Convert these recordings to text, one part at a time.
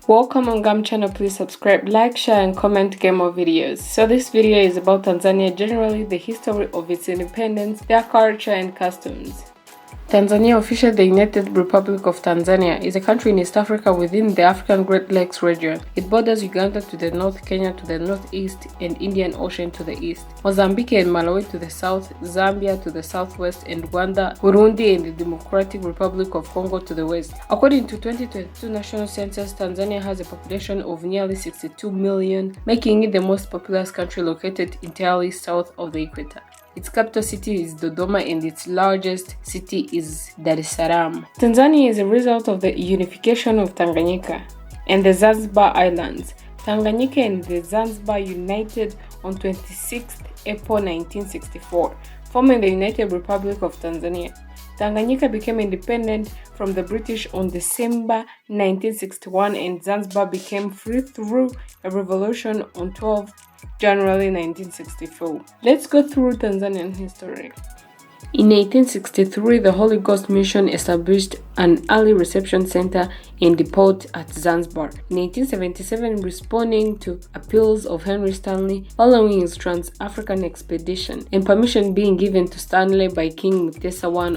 Welcome on GAM channel. Please subscribe, like, share and comment, get more videos. So this video is about Tanzania generally, the history of its independence, their culture and customs. Tanzania, officially the United Republic of Tanzania, is a country in East Africa within the African Great Lakes region. It borders Uganda to the north, Kenya to the northeast, and Indian Ocean to the east, Mozambique and Malawi to the south, Zambia to the southwest, and Rwanda, Burundi, and the Democratic Republic of Congo to the west. According to 2022 national census, Tanzania has a population of nearly 62 million, making it the most populous country located entirely south of the equator. Its capital city is Dodoma and its largest city is Dar es Salaam. Tanzania is a result of the unification of Tanganyika and the Zanzibar Islands. Tanganyika and the Zanzibar united on 26 April 1964, forming the United Republic of Tanzania. Tanganyika became independent from the British on December 1961 and Zanzibar became free through a revolution on 12 January 1964. Let's go through Tanzanian history. In 1863, the Holy Ghost Mission established an early reception center and depot at Zanzibar. In 1877, responding to appeals of Henry Stanley following his Trans-African expedition and permission being given to Stanley by King Mutesa I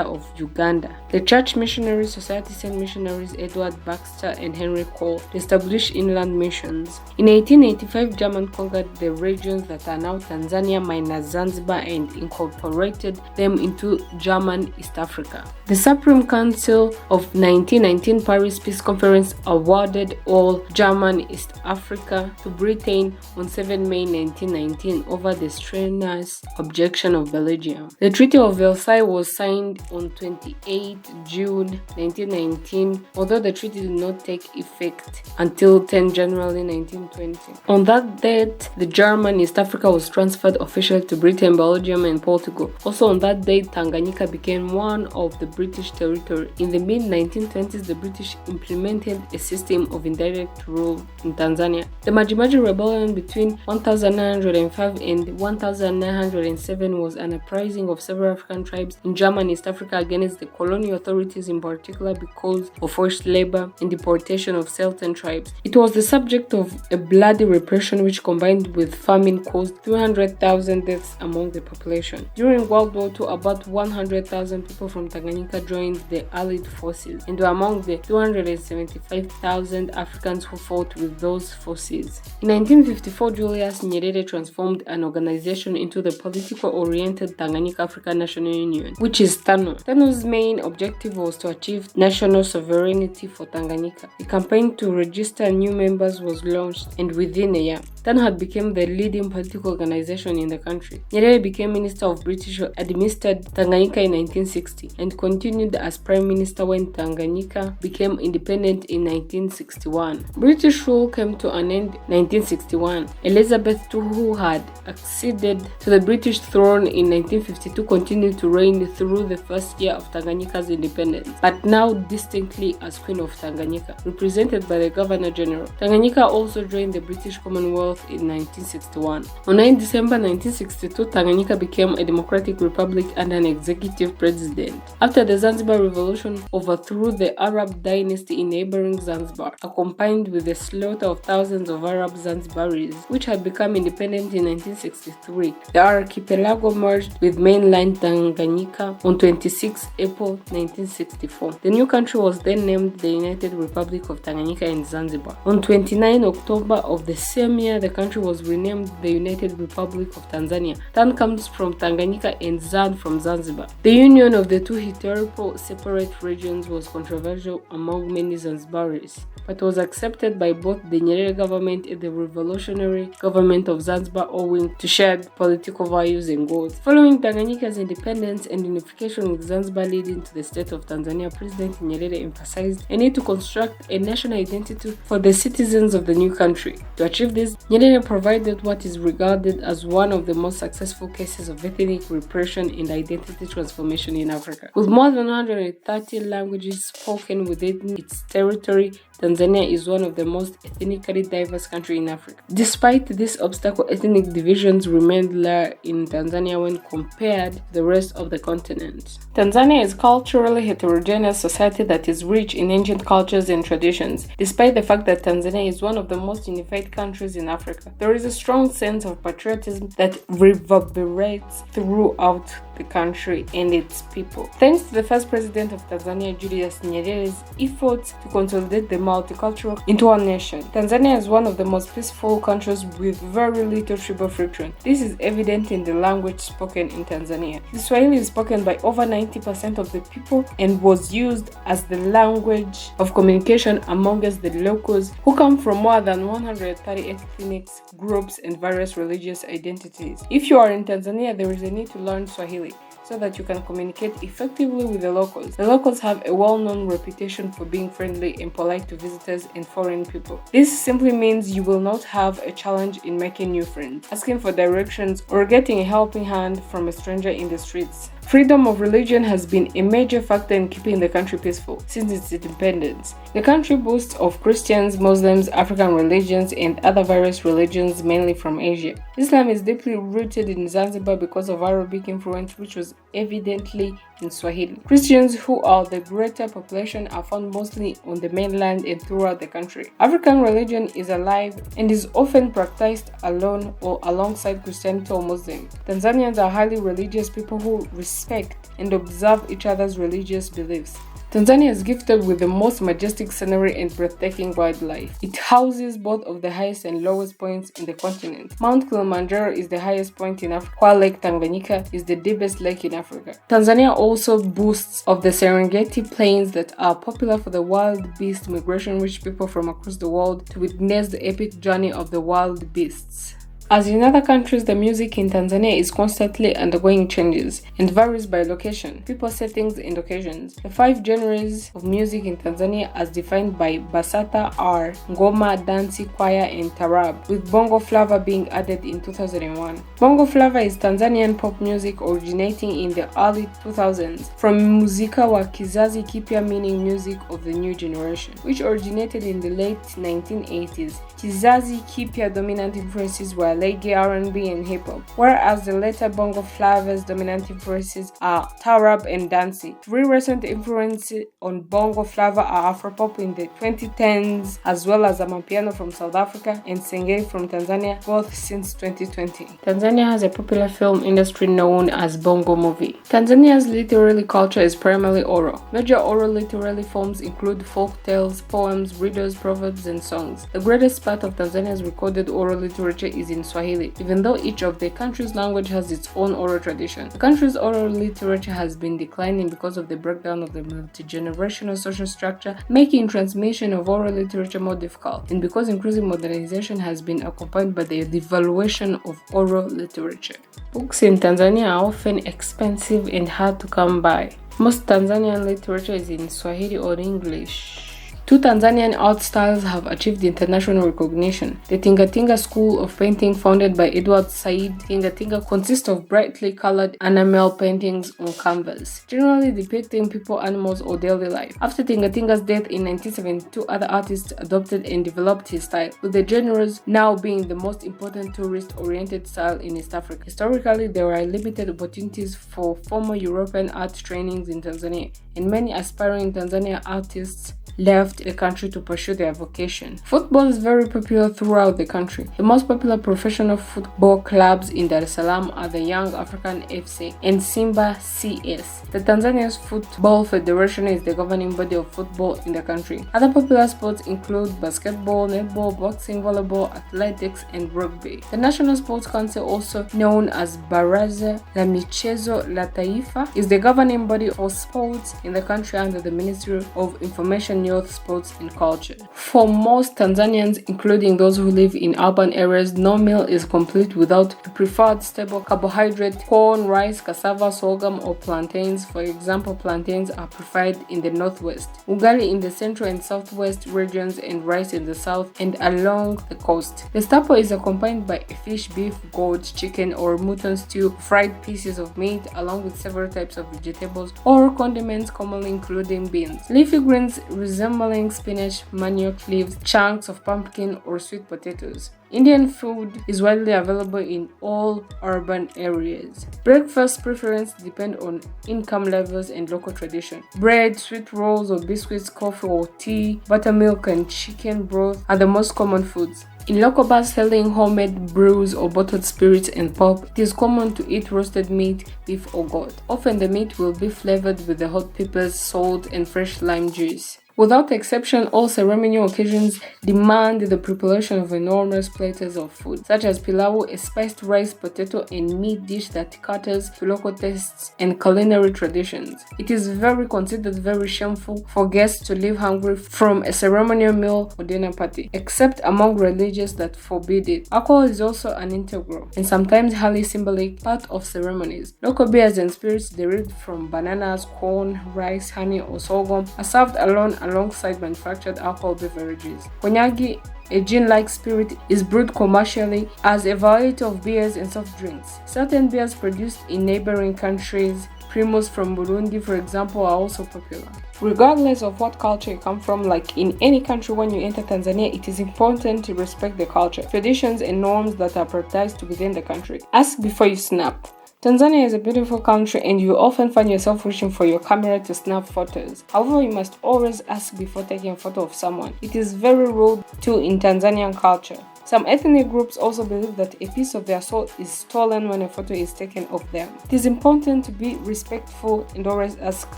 of Uganda, the Church Missionary Society sent missionaries Edward Baxter and Henry Cole to establish inland missions. In 1885, Germany conquered the regions that are now Tanzania minus Zanzibar and incorporated them into German East Africa. The Supreme Council of 1919 Paris Peace Conference awarded all German East Africa to Britain on 7 May 1919 over the strenuous objection of Belgium. The Treaty of Versailles was signed on 28 June 1919, although the treaty did not take effect until 10 January 1920. On that date, the German East Africa was transferred officially to Britain, Belgium, and Portugal. Also on that date, Tanganyika became one of the British territory. In the mid-1920s, the British implemented a system of indirect rule in Tanzania. The Majimaji Rebellion between 1905 and 1907 was an uprising of several African tribes in German East Africa against the colonial authorities, in particular because of forced labor and deportation of certain tribes. It was the subject of a bloody repression which, combined with famine, caused 300,000 deaths among the population. During World War II, about 100,000 people from Tanganyika joined the Allied forces and were among the 275,000 Africans who fought with those forces. In 1954, Julius Nyerere transformed an organization into the political-oriented Tanganyika African National Union, which is TANU. TANU's main objective was to achieve national sovereignty for Tanganyika. A campaign to register new members was launched, and within a year, TANU had become the leading political organization in the country. Nyerere became Minister of British-administered Tanganyika in 1960 and continued as Prime Minister when Tanganyika became independent in 1961. British rule came to an end in 1961. Elizabeth II, who had acceded to the British throne in 1952, continued to reign through the first year of Tanganyika's independence, but now distinctly as Queen of Tanganyika, represented by the Governor General. Tanganyika also joined the British Commonwealth in 1961. On 9 December 1962, Tanganyika became a democratic republic and an executive president. After the Zanzibar Revolution overthrew the Arab dynasty in neighboring Zanzibar, accompanied with the slaughter of thousands of Arab Zanzibaris, which had become independent in 1963. The archipelago merged with mainland Tanganyika on 26 April 1964. The new country was then named the United Republic of Tanganyika and Zanzibar. On 29 October of the same year, the country was renamed the United Republic of Tanzania. Tan comes from Tanganyika and Zan from Zanzibar. The union of the two historical separate regions was controversial among many Zanzibaris, but was accepted by both the Nyerere government and the revolutionary government of Zanzibar owing to shared political values and goals. Following Tanganyika's independence and unification with Zanzibar leading to the state of Tanzania, President Nyerere emphasized a need to construct a national identity for the citizens of the new country. To achieve this, Nyerere provided what is regarded as one of the most successful cases of ethnic repression and identity transformation in Africa. With more than 130 languages spoken within its territory, Tanzania is one of the most ethnically diverse countries in Africa. Despite this obstacle, ethnic divisions remained low in Tanzania when compared to the rest of the continent. Tanzania is a culturally heterogeneous society that is rich in ancient cultures and traditions. Despite the fact that Tanzania is one of the most unified countries in Africa, there is a strong sense of patriotism that reverberates throughout the country and its people. Thanks to the first president of Tanzania, Julius Nyerere's efforts to consolidate the multicultural into one nation, Tanzania is one of the most peaceful countries with very little tribal friction. This is evident in the language spoken in Tanzania. The Swahili is spoken by over 90% of the people and was used as the language of communication amongst the locals, who come from more than 130 ethnic groups and various religious identities. If you are in Tanzania, there is a need to learn Swahili so that you can communicate effectively with the locals. The locals have a well-known reputation for being friendly and polite to visitors and foreign people. This simply means you will not have a challenge in making new friends, asking for directions, or getting a helping hand from a stranger in the streets. Freedom of religion has been a major factor in keeping the country peaceful since its independence. The country boasts of Christians, Muslims, African religions, and other various religions, mainly from Asia. Islam is deeply rooted in Zanzibar because of Arabic influence, which was evidently in Swahili. Christians, who are the greater population, are found mostly on the mainland and throughout the country. African religion is alive and is often practiced alone or alongside Christianity or Muslim. Tanzanians are highly religious people who respect and observe each other's religious beliefs. Tanzania is gifted with the most majestic scenery and breathtaking wildlife. It houses both of the highest and lowest points in the continent. Mount Kilimanjaro is the highest point in Africa, while Lake Tanganyika is the deepest lake in Africa. Tanzania also boasts of the Serengeti Plains that are popular for the wild beast migration, which people from across the world to witness the epic journey of the wild beasts. As in other countries, the music in Tanzania is constantly undergoing changes and varies by location, people, settings, and occasions. The 5 genres of music in Tanzania, as defined by Basata, are Ngoma, Dansi, Kwaya, and Tarab, with Bongo Flava being added in 2001. Bongo Flava is Tanzanian pop music originating in the early 2000s from Muzika wa Kizazi Kipya, meaning music of the new generation, which originated in the late 1980s. Kizazi Kipya dominant influences were reggae, R&B, and hip-hop, whereas the later Bongo Flava's dominant influences are Tarab and Dansi. 3 recent influences on Bongo Flava are Afropop in the 2010s, as well as Amapiano from South Africa and Sengeli from Tanzania, both since 2020. Tanzania has a popular film industry known as Bongo Movie. Tanzania's literary culture is primarily oral. Major oral literary forms include folk tales, poems, riddles, proverbs, and songs. The greatest part of Tanzania's recorded oral literature is in Swahili, even though each of the country's language has its own oral tradition. The country's oral literature has been declining because of the breakdown of the multi-generational social structure, making transmission of oral literature more difficult, and because increasing modernization has been accompanied by the devaluation of oral literature. Books in Tanzania are often expensive and hard to come by. Most Tanzanian literature is in Swahili or English. 2 Tanzanian art styles have achieved international recognition. The Tingatinga School of Painting, founded by Edward Said Tingatinga, consists of brightly colored enamel paintings on canvas, generally depicting people, animals, or daily life. After Tingatinga's death in 1972, other artists adopted and developed his style, with the genres now being the most important tourist-oriented style in East Africa. Historically, there were limited opportunities for formal European art trainings in Tanzania, and many aspiring Tanzanian artists left the country to pursue their vocation. Football is very popular throughout the country. The most popular professional football clubs in Dar es Salaam are the Young African FC and Simba CS. The Tanzania's Football Federation is the governing body of football in the country. Other popular sports include basketball, netball, boxing, volleyball, athletics, and rugby. The National Sports Council, also known as Baraza la Michezo la Taifa, is the governing body for sports in the country under the Ministry of Information, youth, sports, and culture. For most Tanzanians, including those who live in urban areas, no meal is complete without a preferred stable carbohydrate: corn, rice, cassava, sorghum, or plantains. For example, plantains are preferred in the northwest, ugali in the central and southwest regions, and rice in the south and along the coast. The staple is accompanied by a fish, beef, goat, chicken, or mutton stew, fried pieces of meat, along with several types of vegetables or condiments, commonly including beans. Leafy greens resembling spinach, manioc leaves, chunks of pumpkin, or sweet potatoes. Indian food is widely available in all urban areas. Breakfast preferences depend on income levels and local tradition. Bread, sweet rolls or biscuits, coffee or tea, buttermilk, and chicken broth are the most common foods. In local bars selling homemade brews or bottled spirits and pulp, it is common to eat roasted meat, beef or goat. Often the meat will be flavored with the hot peppers, salt, and fresh lime juice. Without exception, all ceremonial occasions demand the preparation of enormous platters of food, such as pilau, a spiced rice, potato, and meat dish that caters to local tastes and culinary traditions. It is considered very shameful for guests to leave hungry from a ceremonial meal or dinner party, except among religions that forbid it. Alcohol is also an integral and sometimes highly symbolic part of ceremonies. Local beers and spirits derived from bananas, corn, rice, honey, or sorghum are served alongside manufactured alcohol beverages. Konyagi, a gin-like spirit, is brewed commercially as a variety of beers and soft drinks. Certain beers produced in neighboring countries, Primus from Burundi, for example, are also popular. Regardless of what culture you come from, like in any country, when you enter Tanzania, it is important to respect the culture, traditions, and norms that are prioritized within the country. Ask before you snap. Tanzania is a beautiful country and you often find yourself reaching for your camera to snap photos. However, you must always ask before taking a photo of someone. It is very rude too in Tanzanian culture. Some ethnic groups also believe that a piece of their soul is stolen when a photo is taken of them. It is important to be respectful and always ask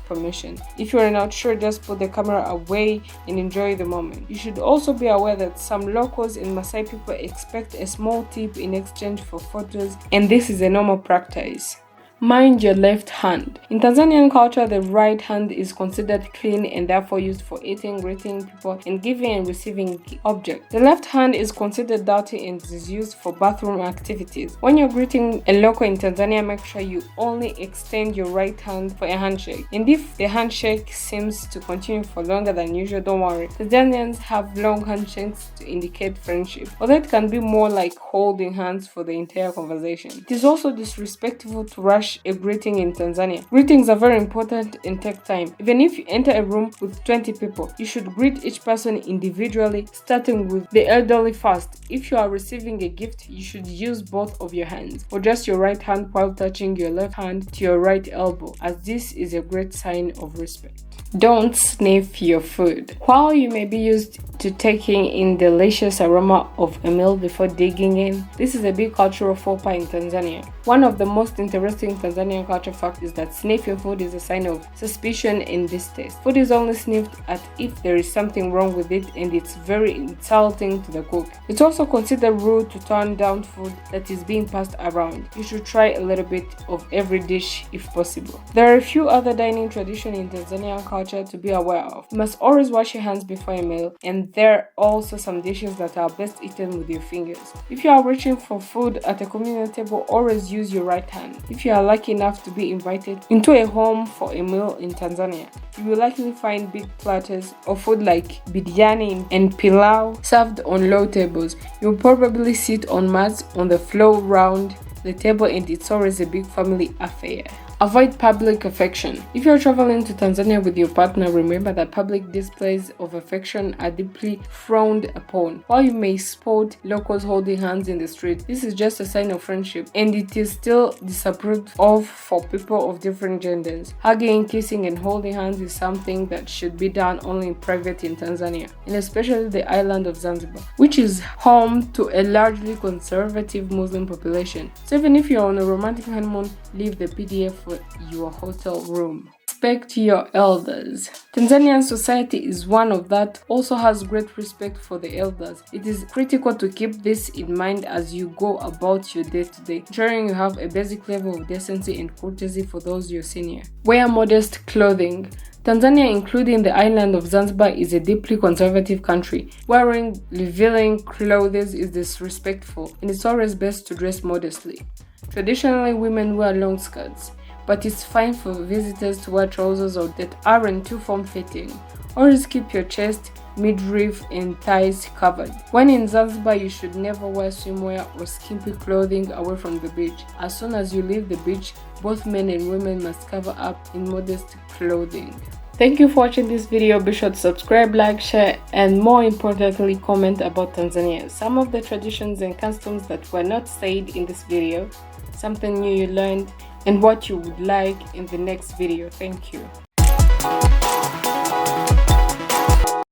permission. If you are not sure, just put the camera away and enjoy the moment. You should also be aware that some locals and Maasai people expect a small tip in exchange for photos, and this is a normal practice. Mind your left hand. In Tanzanian culture, the right hand is considered clean and therefore used for eating, greeting people, and giving and receiving objects. The left hand is considered dirty and is used for bathroom activities. When you're greeting a local in Tanzania, make sure you only extend your right hand for a handshake. And if the handshake seems to continue for longer than usual, don't worry. Tanzanians have long handshakes to indicate friendship, although it can be more like holding hands for the entire conversation. It is also disrespectful to rush a greeting in Tanzania. Greetings are very important and take time. Even if you enter a room with 20 people, you should greet each person individually, starting with the elderly first. If you are receiving a gift, you should use both of your hands or just your right hand while touching your left hand to your right elbow, as this is a great sign of respect. Don't sniff your food. While you may be used to taking in delicious aroma of a meal before digging in, this is a big cultural faux pas in Tanzania. One of the most interesting Tanzanian culture facts is that sniffing food is a sign of suspicion and distaste. Food is only sniffed at if there is something wrong with it, and it's very insulting to the cook. It's also considered rude to turn down food that is being passed around. You should try a little bit of every dish if possible. There are a few other dining traditions in Tanzanian culture to be aware of. You must always wash your hands before a meal, and there are also some dishes that are best eaten with your fingers. If you are reaching for food at a communal table, always use your right hand. If you are lucky enough to be invited into a home for a meal in Tanzania, you will likely find big platters of food like biryani and pilau served on low tables. You will probably sit on mats on the floor around the table, and it's always a big family affair. Avoid public affection. If you're traveling to Tanzania with your partner, remember that public displays of affection are deeply frowned upon. While you may spot locals holding hands in the street, this is just a sign of friendship, and it is still disapproved of for people of different genders. Hugging, kissing, and holding hands is something that should be done only in private in Tanzania, and especially the island of Zanzibar, which is home to a largely conservative Muslim population. So even if you're on a romantic honeymoon, leave the PDF for your hotel room. Respect your elders. Tanzanian society is one of that also has great respect for the elders. It is critical to keep this in mind as you go about your day-to-day, ensuring you have a basic level of decency and courtesy for those your senior. Wear modest clothing. Tanzania, including the island of Zanzibar, is a deeply conservative country. Wearing revealing clothes is disrespectful, and it's always best to dress modestly. Traditionally, women wear long skirts, but it's fine for visitors to wear trousers that aren't too form-fitting. Always keep your chest, midriff, and thighs covered. When in Zanzibar, you should never wear swimwear or skimpy clothing away from the beach. As soon as you leave the beach, both men and women must cover up in modest clothing. Thank you for watching this video. Be sure to subscribe, like, share, and more importantly, comment about Tanzania. Some of the traditions and customs that were not said in this video, something new you learned, and what you would like in the next video. Thank you.